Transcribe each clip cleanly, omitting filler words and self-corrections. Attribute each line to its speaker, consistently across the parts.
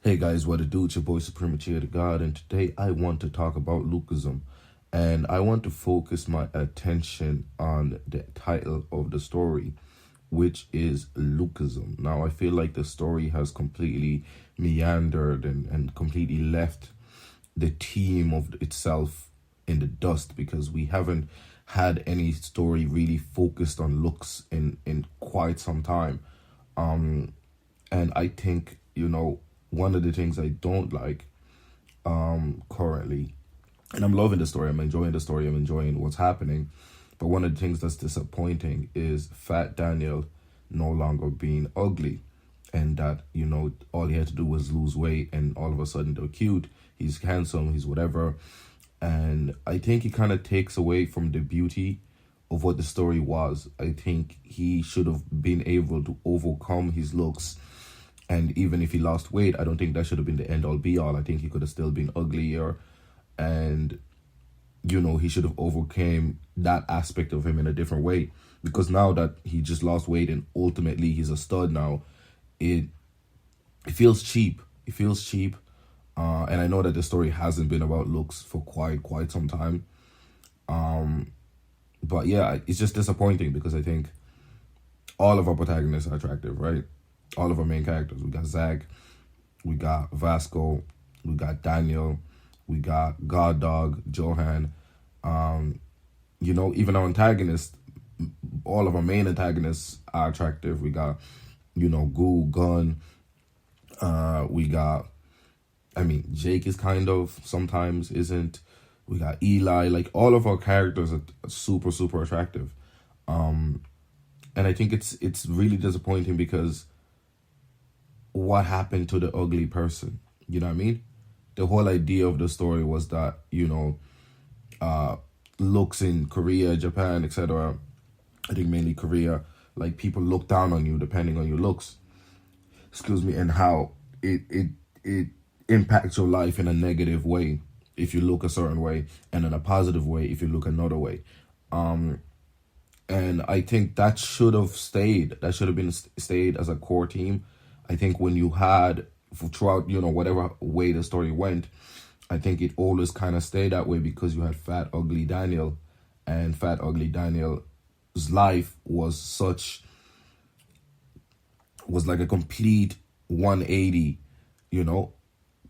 Speaker 1: Hey guys, what it do? It's your boy Supreme Cheer to God, and today I want to talk about Lookism. And I want to focus my attention on the title of the story, which is Lookism. Now, I feel like the story has completely meandered and completely left the theme of itself in the dust because we haven't had any story really focused on looks in quite some time. And I think, one of the things I don't like currently, and I'm loving the story, I'm enjoying the story, I'm enjoying what's happening, but one of the things that's disappointing is Fat Daniel no longer being ugly. And that, all he had to do was lose weight, and all of a sudden they're cute, he's handsome, he's whatever. And I think it kind of takes away from the beauty of what the story was. I think he should have been able to overcome his looks, and even if he lost weight, I don't think that should have been the end all be all. I think he could have still been uglier, and he should have overcame that aspect of him in a different way. Because now that he just lost weight and ultimately he's a stud now, it feels cheap. It feels cheap. And I know that the story hasn't been about looks for quite some time. But yeah, it's just disappointing because I think all of our protagonists are attractive, right? All of our main characters. We got Zach, we got Vasco, we got Daniel, we got God Dog, Johan. Even our antagonists, all of our main antagonists are attractive. We got, Goo, Gun. We got, Jake is kind of, sometimes isn't. We got Eli. Like, all of our characters are super attractive. And I think it's really disappointing because what happened to the ugly person? You know what I mean? The whole idea of the story was that, looks in Korea, Japan, etc. I think mainly Korea, like, people look down on you depending on your looks. Excuse me, and how it impacts your life in a negative way if you look a certain way, and in a positive way if you look another way. And I think that should have stayed. That should have been stayed as a core theme. I think when you had throughout, whatever way the story went, I think it always kind of stayed that way because you had Fat Ugly Daniel, and Fat Ugly Daniel's life was like a complete 180,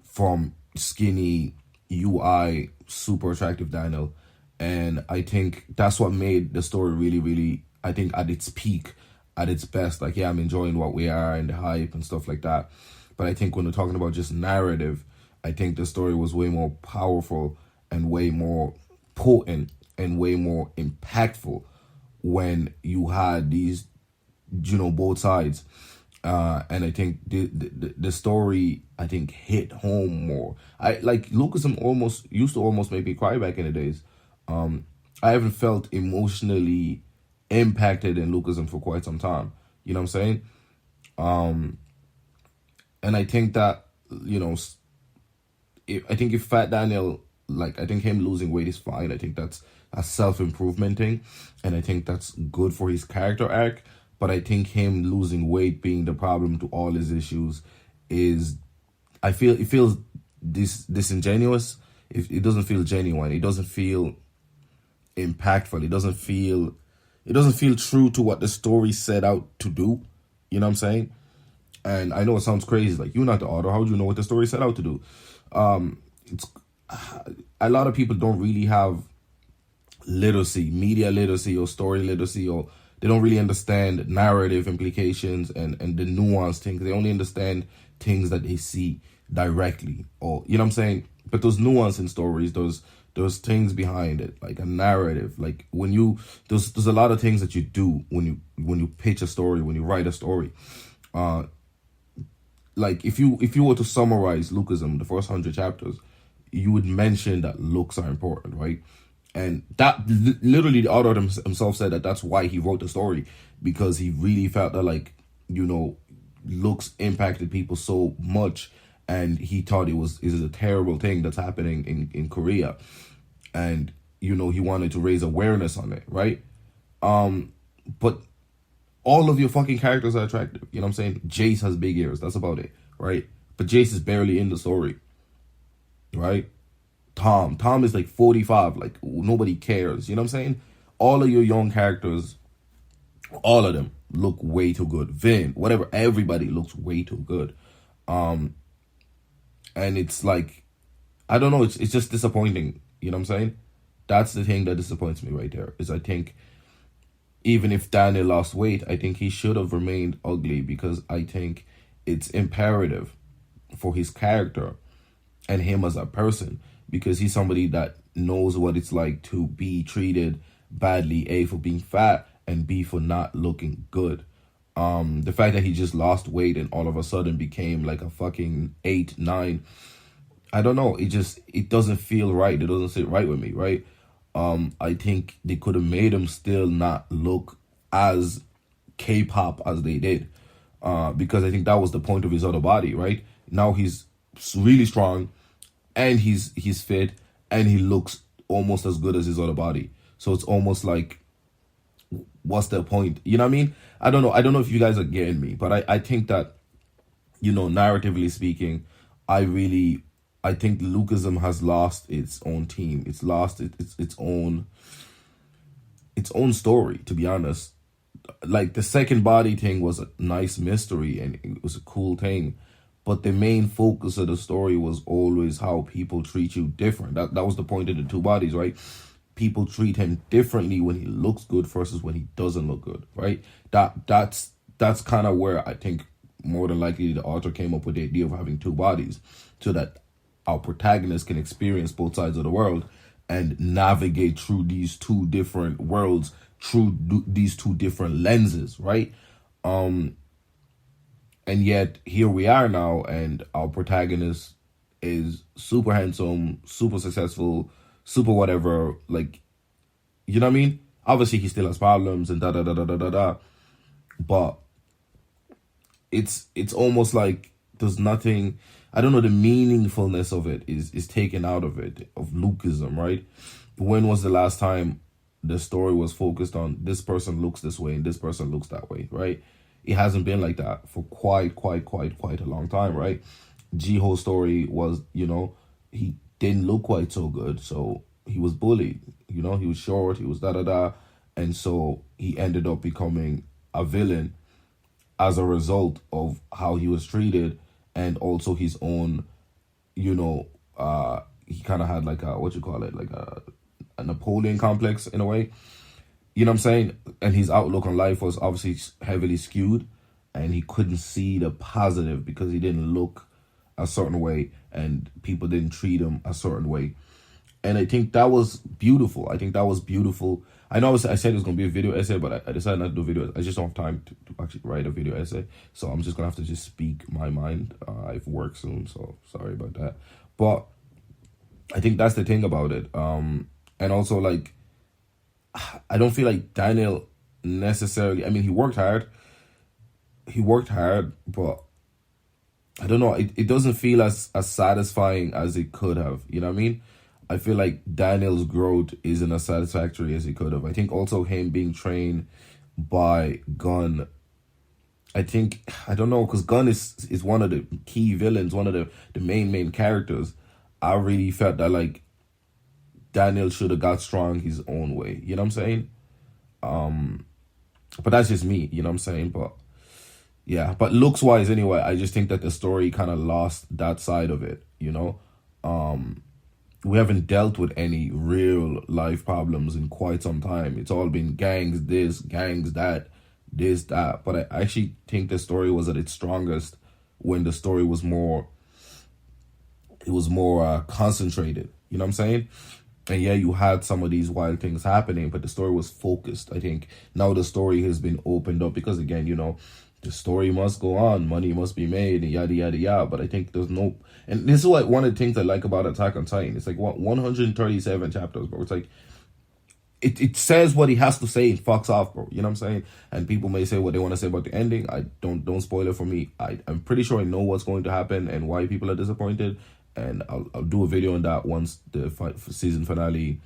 Speaker 1: from skinny UI super attractive Daniel. And I think that's what made the story really, I think, at its peak, at its best. Like, yeah, I'm enjoying what we are and the hype and stuff like that. But I think when we're talking about just narrative, I think the story was way more powerful and way more potent and way more impactful when you had these, both sides. And I think the story, I think, hit home more. I like Lookism used to almost make me cry back in the days. I haven't felt emotionally impacted in Lookism for quite some time. You know what I'm saying? And I think that, I think if Fat Daniel, like, I think him losing weight is fine. I think that's a self-improvement thing. And I think that's good for his character arc. But I think him losing weight being the problem to all his issues is, it feels disingenuous. It doesn't feel genuine. It doesn't feel impactful. It doesn't feel true to what the story set out to do. You know what I'm saying? And I know it sounds crazy. Like, you're not the author. How would you know what the story set out to do? It's a lot of people don't really have literacy, media literacy or story literacy, or they don't really understand narrative implications and the nuanced things. They only understand things that they see directly, or, you know what I'm saying? But those nuance in stories, those things behind it, like a narrative, like when there's a lot of things that you do when you pitch a story, when you write a story. Like, if you were to summarize Lookism, the first 100 chapters, you would mention that looks are important, right? And that literally the author himself said that that's why he wrote the story, because he really felt that, like, looks impacted people so much, and he thought it is a terrible thing that's happening in Korea, and he wanted to raise awareness on it, right? But all of your fucking characters are attractive. You know what I'm saying? Jace has big ears. That's about it, right? but Jace is barely in the story, right? Tom is like 45, like nobody cares. You know what I'm saying? All of your young characters, all of them look way too good. Vin, whatever, everybody looks way too good. And it's like, I don't know, it's just disappointing. You know what I'm saying? That's the thing that disappoints me right there. Is I think even if Daniel lost weight, I think he should have remained ugly, because I think it's imperative for his character and him as a person, because he's somebody that knows what it's like to be treated badly, A, for being fat, and B, for not looking good. The fact that he just lost weight and all of a sudden became like a fucking 8, 9, I don't know. It doesn't feel right. It doesn't sit right with me, right? I think they could have made him still not look as K-pop as they did, because I think that was the point of his other body, right? Now he's really strong, and he's fit, and he looks almost as good as his other body. So it's almost like, what's the point? You know what I mean? I don't know. I don't know if you guys are getting me, but I think that, narratively speaking, I think Lookism has lost its own team. It's lost its own story, to be honest. Like, the second body thing was a nice mystery and it was a cool thing, but the main focus of the story was always how people treat you different. That was the point of the two bodies, right? People treat him differently when he looks good versus when he doesn't look good, right? That's kind of where I think more than likely the author came up with the idea of having two bodies, so that our protagonist can experience both sides of the world and navigate through these two different worlds, through these two different lenses, right? And yet here we are now, and our protagonist is super handsome, super successful, super whatever, like, you know what I mean? Obviously he still has problems and da da da da da da da, but it's almost like there's nothing, I don't know, the meaningfulness of it is taken out of it, of Lookism, right? When was the last time the story was focused on this person looks this way and this person looks that way, right? It hasn't been like that for quite a long time, right? Jiho's story was, he didn't look quite so good, so he was bullied. He was short, he was da da da, and so he ended up becoming a villain as a result of how he was treated, and also his own, he kind of had like a, what you call it, like a Napoleon complex in a way. You know what I'm saying? And his outlook on life was obviously heavily skewed, and he couldn't see the positive because he didn't look a certain way and people didn't treat him a certain way. And I think that was beautiful. I know I said it was going to be a video essay, but I decided not to do video. I just don't have time to actually write a video essay. So I'm just going to have to just speak my mind. I have work soon, so sorry about that. But I think that's the thing about it. And also, like, I don't feel like Daniel necessarily, I mean, he worked hard, but I don't know, it doesn't feel as satisfying as it could have, you know what I mean? I feel like Daniel's growth isn't as satisfactory as he could have. I think also him being trained by Gunn, I don't know, because Gunn is one of the key villains, one of the main characters. I really felt that, like, Daniel should have got strong his own way, you know what I'm saying? But that's just me, you know what I'm saying? But yeah, but looks wise anyway, I just think that the story kind of lost that side of it, we haven't dealt with any real life problems in quite some time. It's all been gangs this, gangs that, this, that. But I actually think the story was at its strongest when the story was more concentrated, you know what I'm saying? And yeah, you had some of these wild things happening, but the story was focused. I think now the story has been opened up because, again, the story must go on, money must be made, and yada, yada, yada. But I think there's no... And this is one of the things I like about Attack on Titan. It's like, 137 chapters, bro. It's like, it says what he has to say and fucks off, bro. You know what I'm saying? And people may say what they want to say about the ending. I don't spoil it for me. I'm pretty sure I know what's going to happen and why people are disappointed. And I'll do a video on that once the season finale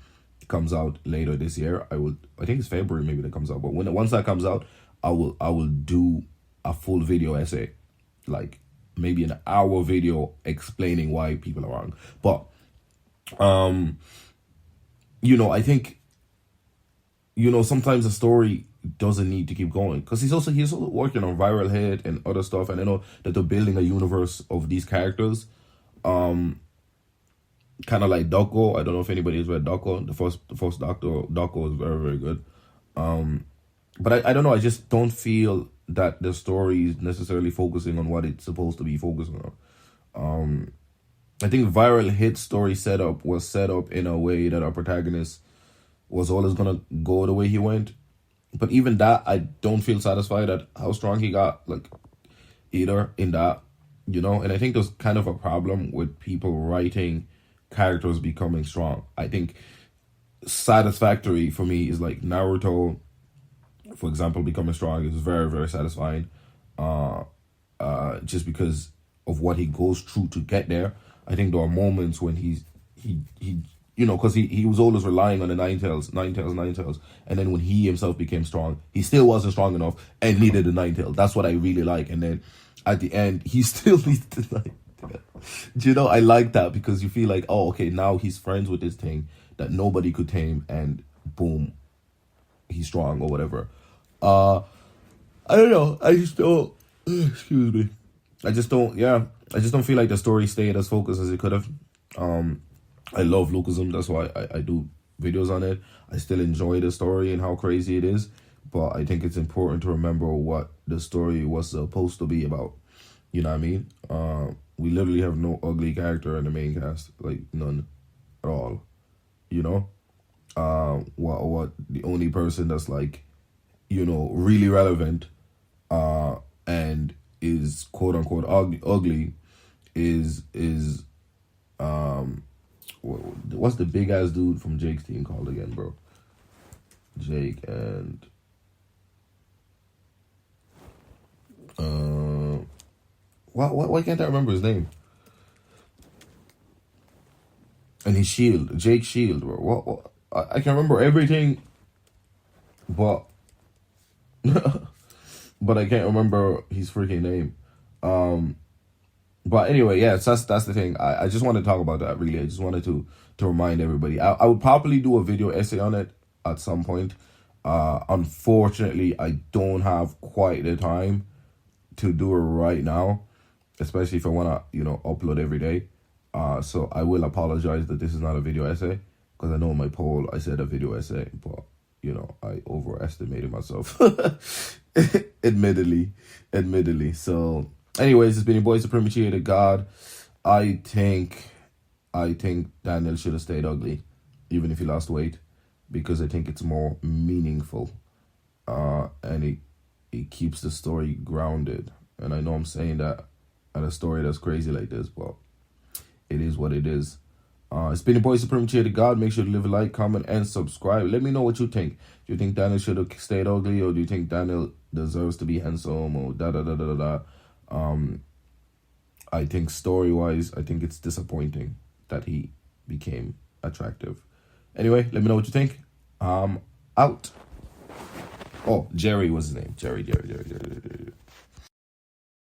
Speaker 1: comes out later this year. I think it's February maybe that comes out. But once that comes out, I will do a full video essay, like maybe an hour video explaining why people are wrong. But I think sometimes a story doesn't need to keep going, because he's also working on viral hit and other stuff, and I know that they're building a universe of these characters, kind of like Doko. I don't know if anybody has read Doko. The first Doko is very, very good. But I don't know. I just don't feel that the story is necessarily focusing on what it's supposed to be focusing on. I think viral hit story setup was set up in a way that our protagonist was always gonna go the way he went. But even that, I don't feel satisfied at how strong he got, like, either in that, And I think there's kind of a problem with people writing characters becoming strong. I think satisfactory for me is like Naruto, for example, becoming strong is very, very satisfying. Just because of what he goes through to get there. I think there are moments when he because he was always relying on the nine tails, and then when he himself became strong, he still wasn't strong enough and needed the nine tails. That's what I really like. And then at the end, he still needs the nine tails. I like that, because you feel like, oh, okay, now he's friends with this thing that nobody could tame, and boom, he's strong or whatever. I don't know. I just don't. Excuse me. I just don't feel like the story stayed as focused as it could have. I love Lookism. That's why I do videos on it. I still enjoy the story and how crazy it is. But I think it's important to remember what the story was supposed to be about. You know what I mean? We literally have no ugly character in the main cast. Like, none at all. What the only person that's like, really relevant and is quote unquote ugly is what's the big ass dude from Jake's team called again, bro? Jake and why can't I remember his name? And his shield, Jake Shield, bro. What I can remember everything, but but I can't remember his freaking name. But anyway, yeah, that's the thing. I just wanted to talk about that, really. I just wanted to remind everybody. I would probably do a video essay on it at some point. Unfortunately, I don't have quite the time to do it right now, especially if I want to, upload every day. So I will apologize that this is not a video essay, because I know in my poll I said a video essay, but, I overestimated myself. Admittedly. So, anyways, it's been your boy Supremaciated God. I think Daniel should have stayed ugly, even if he lost weight, because I think it's more meaningful, and it keeps the story grounded. And I know I'm saying that at a story that's crazy like this, but it is what it is. It's been your boy Supremaciated God. Make sure to leave a like, comment, and subscribe. Let me know what you think. Do you think Daniel should have stayed ugly, or do you think Daniel deserves to be handsome, or da. I think story-wise, I think it's disappointing that he became attractive. Anyway, let me know what you think. Out. Oh, Jerry was his name. Jerry.